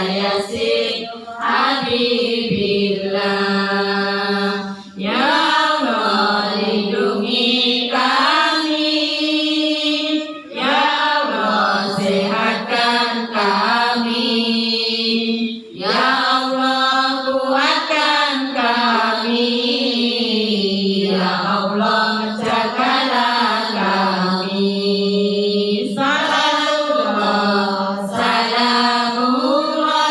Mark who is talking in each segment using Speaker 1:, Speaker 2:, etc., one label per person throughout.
Speaker 1: yasin habibillah. Ya Allah lindungi kami, ya Allah sehatkan kami, ya Allah kuatkan kami, ya Allah jagalah kami. Salatullah salamullah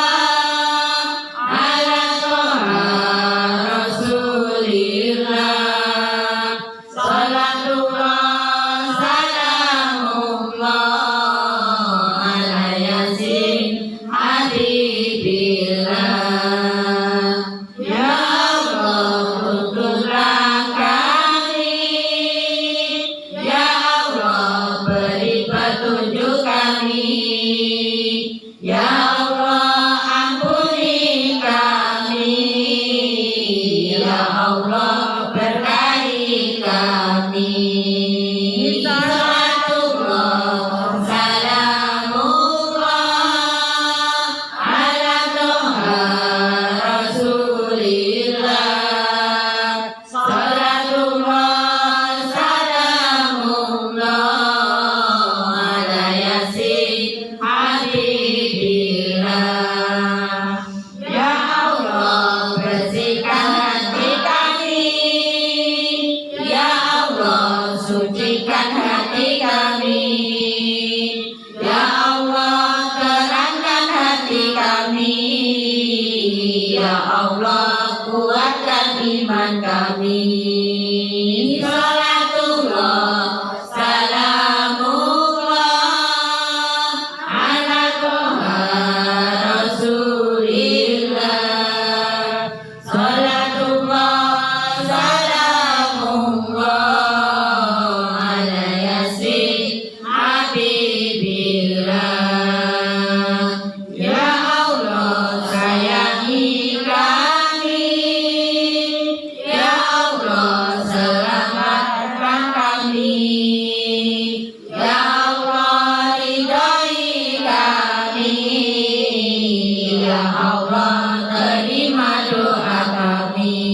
Speaker 1: ala toha rasulillah. Salatullah salamullah ala yasin habibillah. Ya Allah tuntunlah kami, ya Allah beri petunjuk kami, ya Allah ampuni kami, ya Allah berkahi kami. Salatullah salamullah ala toha rasulillah. Salatullah salamullah ala yasin habibillah. Ya Allah bersihkan hati kami, ya Allah sucikan hati kami, ya Allah terangkan hati kami, ya Allah kuatkan iman kami. Salatullah salamullah ala toha rasulillah. Salatullah salamullah ala yasin habibillah. Ya Allah sayangi kami, ya Allah selamatkan kami, ya Allah ridhoi kami, ya Allah terima doa kami.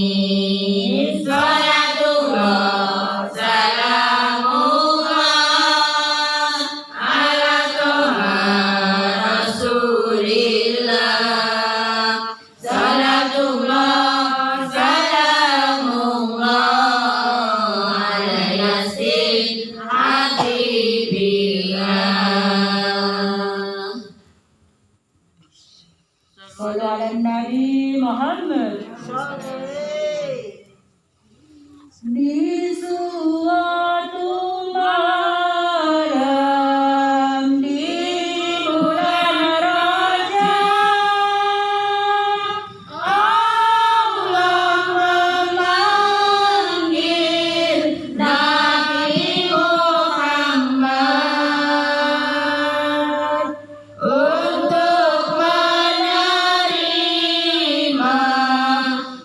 Speaker 1: Salatullah salamullah ala toha rasulillah. Salatullah salamullah ala yasin habibillah.
Speaker 2: Sallu ala Nabi Muhammad. Di suatu malam di bulan Rajab, Allah memanggil Nabi Muhammad untuk menerima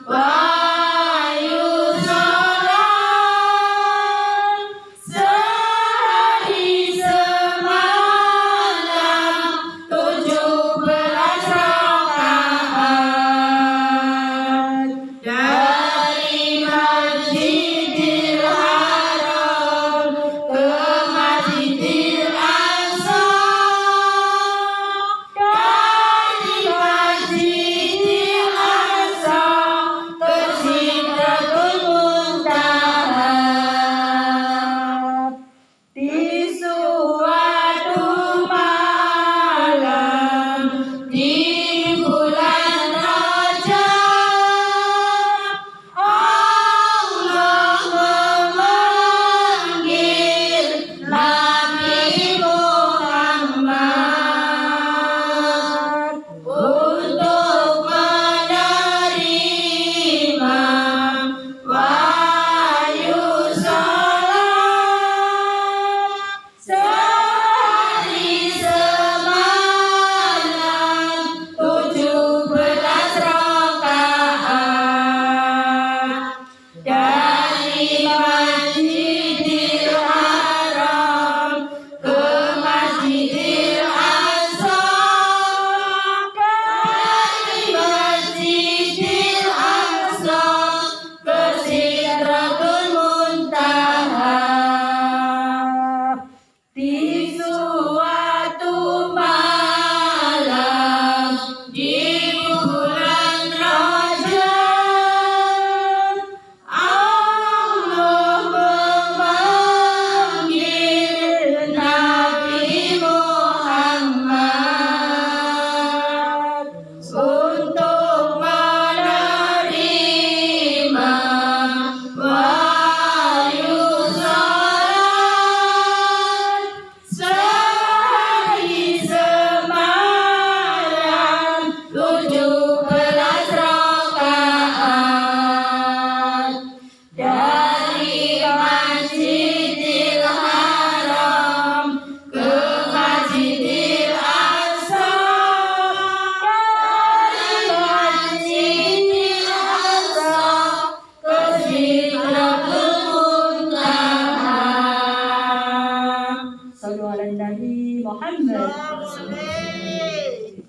Speaker 2: wahyu salam.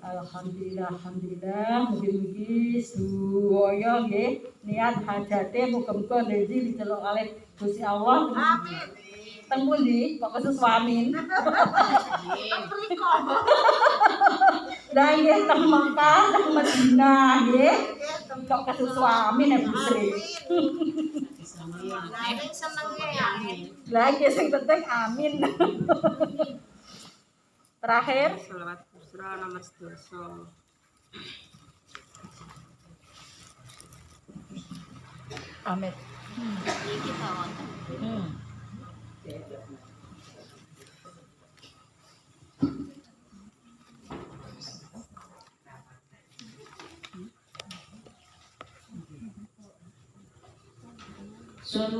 Speaker 2: Alhamdulillah, alhamdulillah. Mugi-mugi sedaya nggih niat hajate muga-muga niki diceluk kalih Gusti Allah. Amin. Teng pundi? Kok kesus amin. Lah nggih teng Mekah, teng Madinah nggih. Kok kesus amin ya Bu Sri. Lah nggih sing penting amin. Terakhir
Speaker 3: Sholawat Busra nomor 12.
Speaker 2: Amin.
Speaker 1: Iki ta wonten.
Speaker 3: Sallu